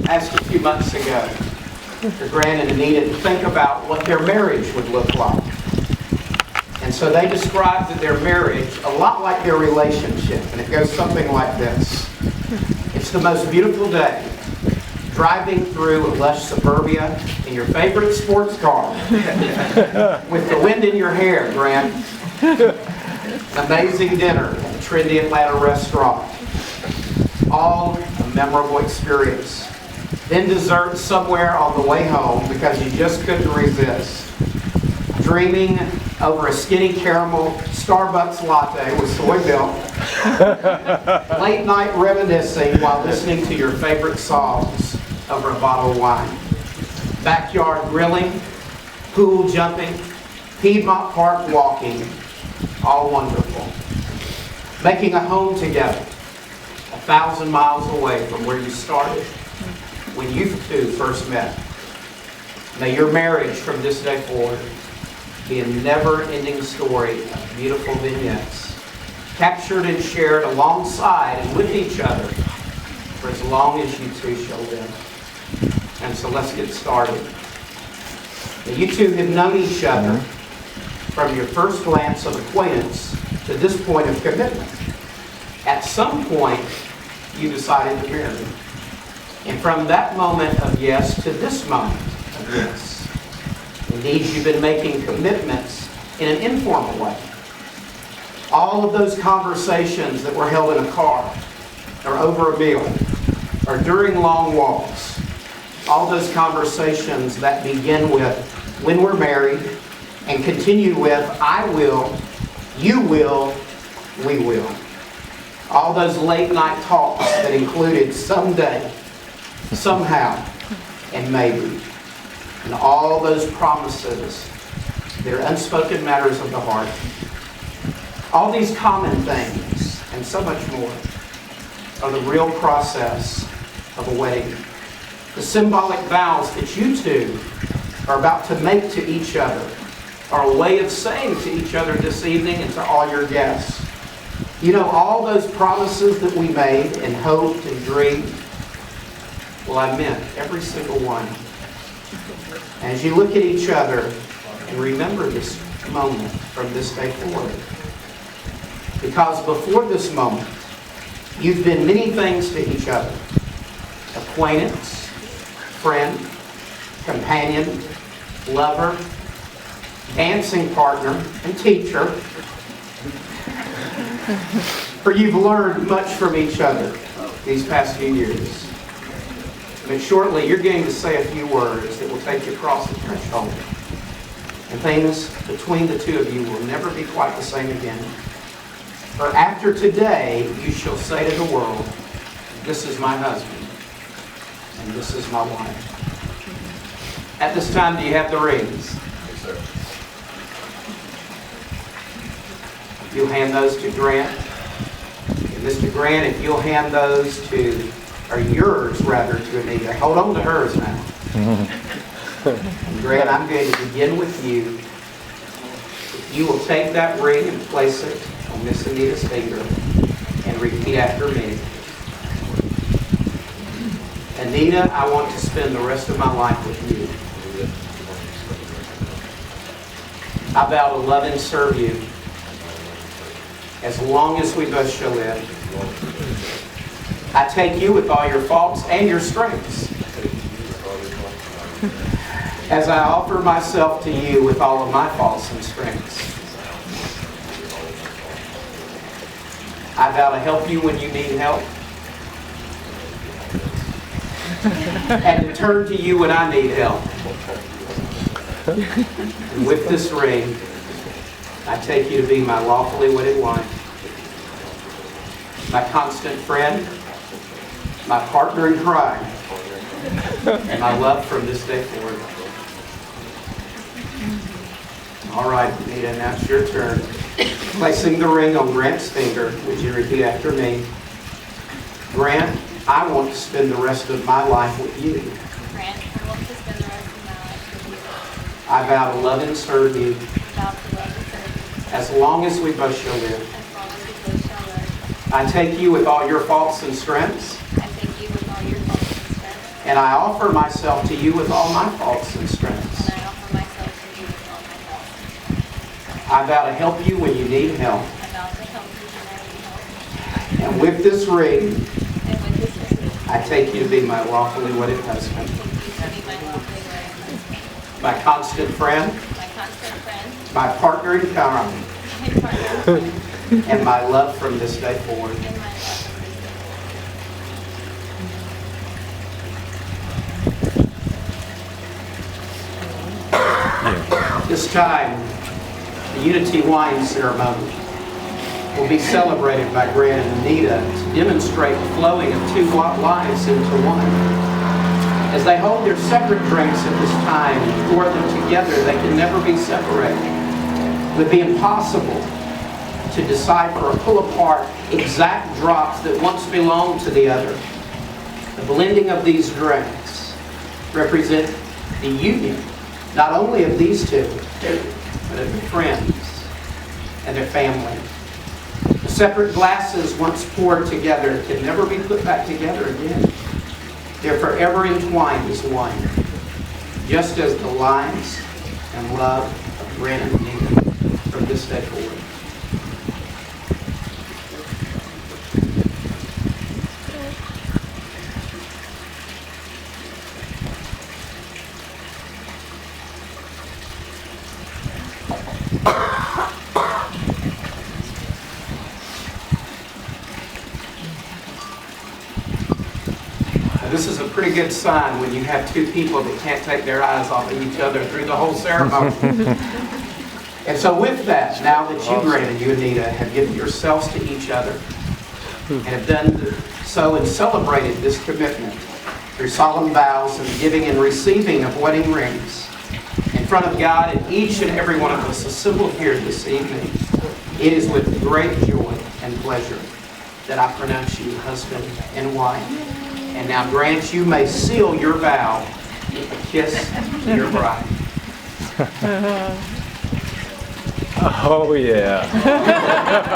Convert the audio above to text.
asked a few months ago for Grant and Anita to think about what their marriage would look like. And so they described their marriage a lot like their relationship. And it goes something like this. It's the most beautiful day, driving through a lush suburbia in your favorite sports car with the wind in your hair, Grant. An amazing dinner at a trendy Atlanta restaurant. All a memorable experience. Then dessert somewhere on the way home because you just couldn't resist. Dreaming over a skinny caramel Starbucks latte with soy milk. Late night reminiscing while listening to your favorite songs over a bottle of wine. Backyard grilling, pool jumping, Piedmont Park walking, all wonderful. Making a home together, 1,000 miles away from where you started when you two first met. May your marriage from this day forward be a never-ending story of beautiful vignettes, captured and shared alongside and with each other for as long as you two shall live. And so let's get started. Now, you two have known each other from your first glance of acquaintance to this point of commitment. At some point, you decided to marry. And from that moment of yes to this moment of yes. Indeed, you've been making commitments in an informal way. All of those conversations that were held in a car, or over a meal, or during long walks, all those conversations that begin with, when we're married, and continue with, I will, you will, we will. All those late night talks that included someday, somehow, and maybe. And all those promises that are unspoken matters of the heart. All these common things, and so much more, are the real process of a wedding. The symbolic vows that you two are about to make to each other are a way of saying to each other this evening and to all your guests. You know, all those promises that we made and hoped and dreamed, well, I meant every single one. As you look at each other and remember this moment from this day forward. Because before this moment, you've been many things to each other. Acquaintance, friend, companion, lover, dancing partner, and teacher. For you've learned much from each other these past few years. But shortly, you're going to say a few words that will take you across the threshold. And things between the two of you will never be quite the same again. For after today, you shall say to the world, this is my husband, and this is my wife. At this time, do you have the rings? Yes, sir. You'll hand those to Grant. And Mr. Grant, if you'll hand those to, or yours rather, to Anita. Hold on to hers now. And Grant, I'm going to begin with you. If you will take that ring and place it on Miss Anita's finger and repeat after me. Anita, I want to spend the rest of my life with you. I vow to love and serve you as long as we both shall live. I take you with all your faults and your strengths, as I offer myself to you with all of my faults and strengths. I vow to help you when you need help, and to turn to you when I need help. And with this ring, I take you to be my lawfully wedded wife, my constant friend, my partner in crime, and my love from this day forward. All right, Anita, now it's your turn. Placing the ring on Grant's finger, would you repeat after me? Grant, I want to spend the rest of my life with you. Grant, I want to spend the rest of my life with you. I vow to love and serve you I vow to love and serve you as long as we both shall live. as long as we both shall live. I take you with all your faults and strengths, I take you with all your faults and strengths, and I offer myself to you with all my faults and strengths. and I offer myself to you with all my faults. I vow to help you when you need help. I vow to help you when I need help. And with this ring, And with this ring, I take you to be my lawfully wedded husband, I take you to be my lawfully wedded husband, my constant friend, my constant friend, my partner in crime, my partner, and my love from this day forward. and my love from this day This time, the Unity Wine Ceremony will be celebrated by Grant and Anita to demonstrate the flowing of two lives into one. As they hold their separate drinks at this time and pour them together, they can never be separated. It would be impossible to decipher or pull apart exact drops that once belonged to the other. The blending of these drinks represent the union, not only of these two, but of their friends and their family. The separate glasses once poured together can never be put back together again. They're forever entwined as one, just as the lives and love of Grant and Anita from this day forward. This is a pretty good sign when you have two people that can't take their eyes off of each other through the whole ceremony. And so with that, now that you, Grant, and you, Anita, have given yourselves to each other and have done so and celebrated this commitment through solemn vows and giving and receiving of wedding rings in front of God and each and every one of us assembled here this evening, it is with great joy and pleasure that I pronounce you husband and wife. And now, Grant, you may seal your vow with a kiss to your bride. Oh, yeah.